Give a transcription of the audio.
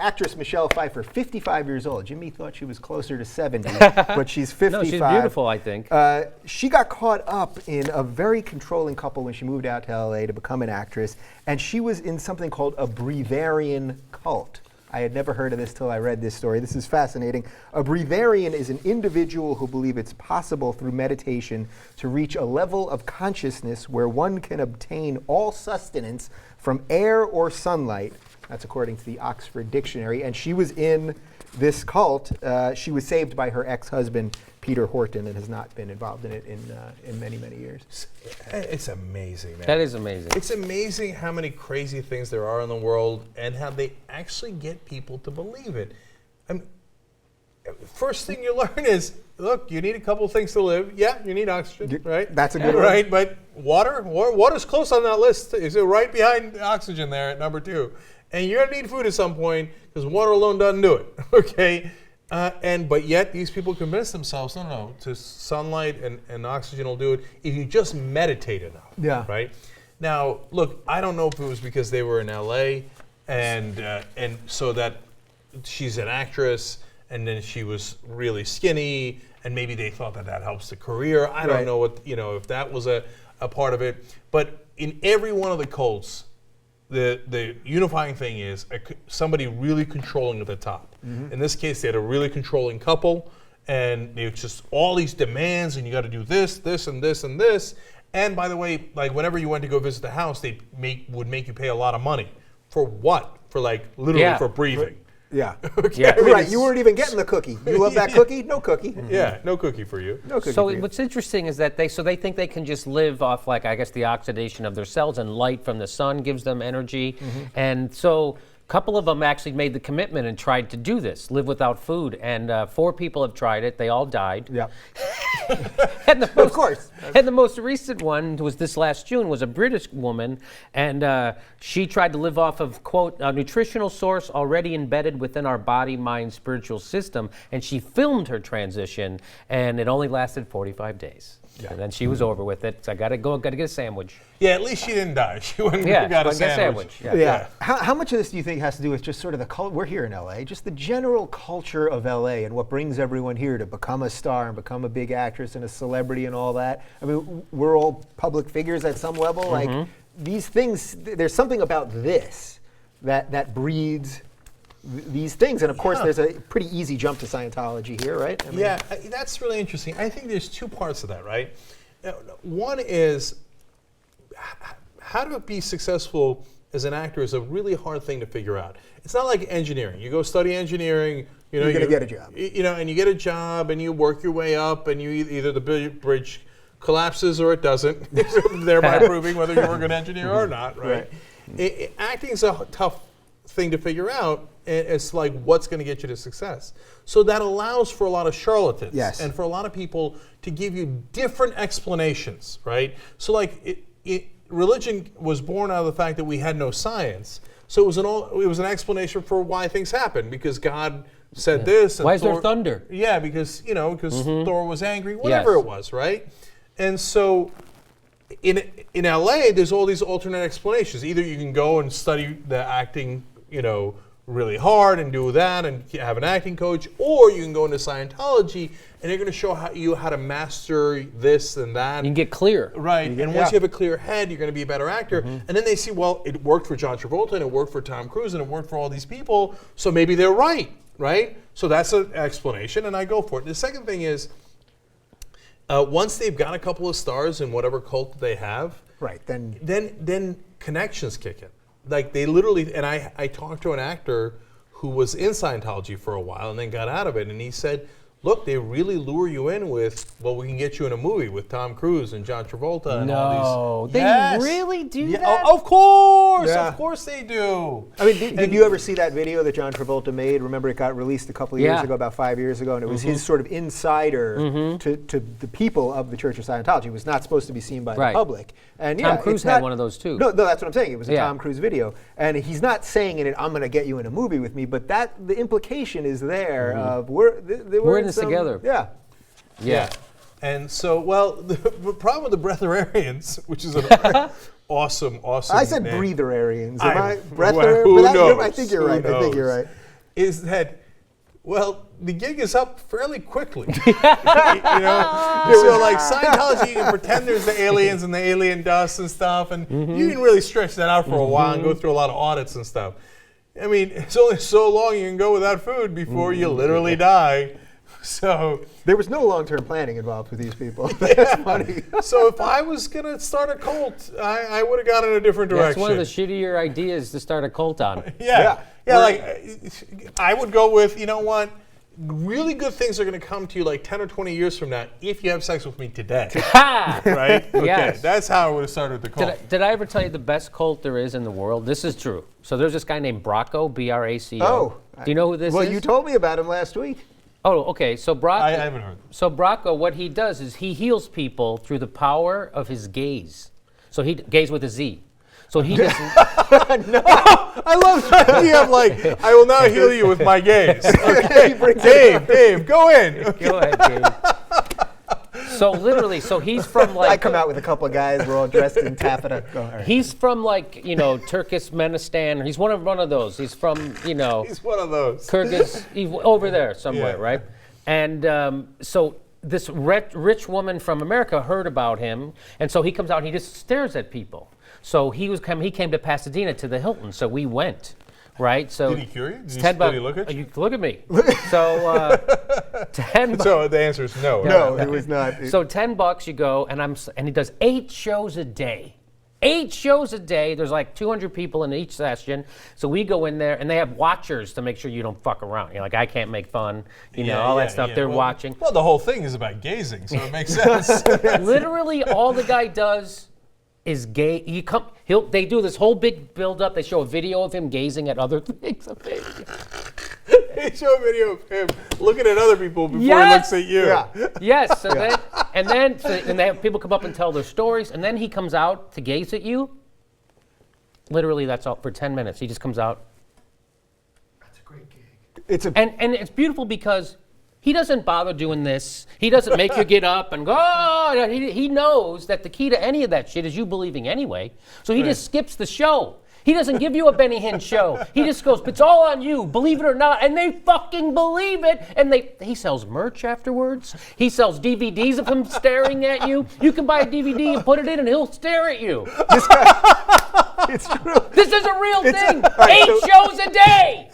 actress Michelle Pfeiffer, 55 years old. Jimmy thought she was closer to 70, but she's 55. No, she's beautiful, I think. She got caught up in a very controlling couple when she moved out to LA to become an actress, and she was in something called a breatharian cult. I had never heard of this till I read this story. This is fascinating. A breatharian is an individual who believe it's possible through meditation to reach a level of consciousness where one can obtain all sustenance from air or sunlight. That's according to the Oxford Dictionary. And she was in this cult. She was saved by her ex-husband, Peter Horton, and has not been involved in it in many, many years. It's amazing, man. That is amazing. It's amazing how many crazy things there are in the world and how they actually get people to believe it. I mean, first thing you learn is, look, you need a couple of things to live. Yeah, you need oxygen, right? That's a good one. Right, but water's close on that list. It's right behind oxygen there at number 2. And you're going to need food at some point because water alone doesn't do it, okay? But yet these people convince themselves, no, to sunlight and oxygen will do it if you just meditate enough. Yeah. Right? Now, look, I don't know if it was because they were in LA and so that she's an actress and then she was really skinny and maybe they thought that helps the career. I don't know what, if that was a part of it. But in every one of the cults, the unifying thing is somebody really controlling at the top. In this case, they had a really controlling couple, and it's just all these demands, and you got to do this, this, and this, and this. And by the way, like whenever you went to go visit the house, they would make you pay a lot of money. For what? For literally for breathing. Yeah. Okay. Yeah. Right. You weren't even getting the cookie. You love that cookie? No cookie. Yeah, no cookie for you. No cookie So for you. what's interesting is that they think they can just live off the oxidation of their cells, and light from the sun gives them energy. And so a couple of them actually made the commitment and tried to do this, live without food. And 4 people have tried it. They all died. Yeah. And Of course. And the most recent one was this last June, was a British woman, and she tried to live off of, quote, a nutritional source already embedded within our body, mind, spiritual system, and she filmed her transition, and it only lasted 45 days. Yeah. And then she was over with it. So I got to get a sandwich. Yeah, at least she didn't die. She went and got a sandwich. Yeah. How much of this do you think has to do with just sort of the culture? We're here in LA, just the general culture of LA and what brings everyone here to become a star and become a big actress and a celebrity and all that. I mean, we're all public figures at some level. Like these things, there's something about this that breeds these things. And of course, there's a pretty easy jump to Scientology here, right? I mean, that's really interesting. I think there's 2 parts of that, right? One is how to be successful as an actor is a really hard thing to figure out. It's not like engineering. You go study engineering, you're going to get a job. And you get a job and you work your way up and you either the bridge collapses or it doesn't, thereby proving whether you were a good engineer or not, right? Acting is a tough thing to figure out. It's like what's going to get you to success. So that allows for a lot of charlatans and for a lot of people to give you different explanations, right? So religion was born out of the fact that we had no science. So it was an explanation for why things happen, because God said this. And why is there thunder? Yeah, because Thor was angry, whatever it was, right? And so in LA, there's all these alternate explanations. Either you can go and study the acting, really hard and do that and have an acting coach, or you can go into Scientology and they're going to show you how to master this and that. You can get clear. Right, and once you have a clear head, you're going to be a better actor. And then they see, well, it worked for John Travolta and it worked for Tom Cruise and it worked for all these people, so maybe they're right? So that's an explanation, and I go for it. The second thing is, once they've got a couple of stars in whatever cult they have, then connections kick in. Like they literally, and I talked to an actor who was in Scientology for a while and then got out of it, and he said, look, they really lure you in with, well, we can get you in a movie with Tom Cruise and John Travolta and all these. They really do that? Of course they do. I mean, did you ever see that video that John Travolta made? Remember, it got released a couple of years ago, about 5 years ago, and it was his sort of insider to the people of the Church of Scientology. It was not supposed to be seen by the public. And Tom Cruise had one of those too. No, that's what I'm saying. It was a Tom Cruise video, and he's not saying in it, "I'm going to get you in a movie with me," but the implication is there of we're in this together. Yeah. And so, well, the problem with the breatharians, which is an awesome I said name. breatherarians. Who Breatharians? knows? I think you're right. is that, well, the gig is up fairly quickly. So like Scientology, you can pretend there's the aliens and the alien dust and stuff, and you can really stretch that out for a while and go through a lot of audits and stuff. I mean, it's only so long you can go without food before you literally die. So there was no long-term planning involved with these people. That's funny. So if I was gonna start a cult, I would have gone in a different direction. That's one of the shittier ideas to start a cult on. Yeah. Like I would go with, you know what? Really good things are going to come to you like 10 or 20 years from now if you have sex with me today. Right? Okay. Yes. That's how I would have started the cult. Did I ever tell you the best cult there is in the world? This is true. So there's this guy named Bracco, B-R-A-C-O. Oh. Do you know who this is? Well, you told me about him last week. Oh, okay. So Bracco. I haven't heard. So Bracco, what he does is he heals people through the power of his gaze. So he gaze with a Z. So he just No. I love the idea of like, I will now heal you with my gaze. Okay, Dave, go in. Go ahead, Dave. So literally, so he's from like I come out with a couple of guys. We're all dressed in taffeta. Go, all right. he's from like Turkmenistan. He's one of those. He's from He's one of those. Kyrgyz, over there somewhere, Yeah. right? And so this rich woman from America heard about him, and so he comes out and he just stares at people. So he came to Pasadena to the Hilton, so we went, right? So Did he cure you? Did he look at you? Look at me. So $10. So the answer is no. No, it was not. So $10 you go, and he does 8 shows a day. 8 shows a day. There's like 200 people in each session. So we go in there, and they have watchers to make sure you don't fuck around. You're like, I can't make fun, all that stuff. They're watching. Well, the whole thing is about gazing, so it makes sense. Literally, all the guy does is gay. They do this whole big build-up. They show a video of him gazing at other things. They show a video of him looking at other people before he looks at you. Yeah. Yes. So then they have people come up and tell their stories, and then he comes out to gaze at you. Literally, that's all for 10 minutes. He just comes out. That's a great gig. And it's beautiful because he doesn't bother doing this. He doesn't make you get up and go. Oh, he knows that the key to any of that shit is you believing anyway. So he just skips the show. He doesn't give you a Benny Hinn show. He just goes, it's all on you, believe it or not. And they fucking believe it. And he sells merch afterwards. He sells DVDs of him staring at you. You can buy a DVD and put it in and he'll stare at you. This guy, it's true. This is a real thing. Right, 8 shows a day.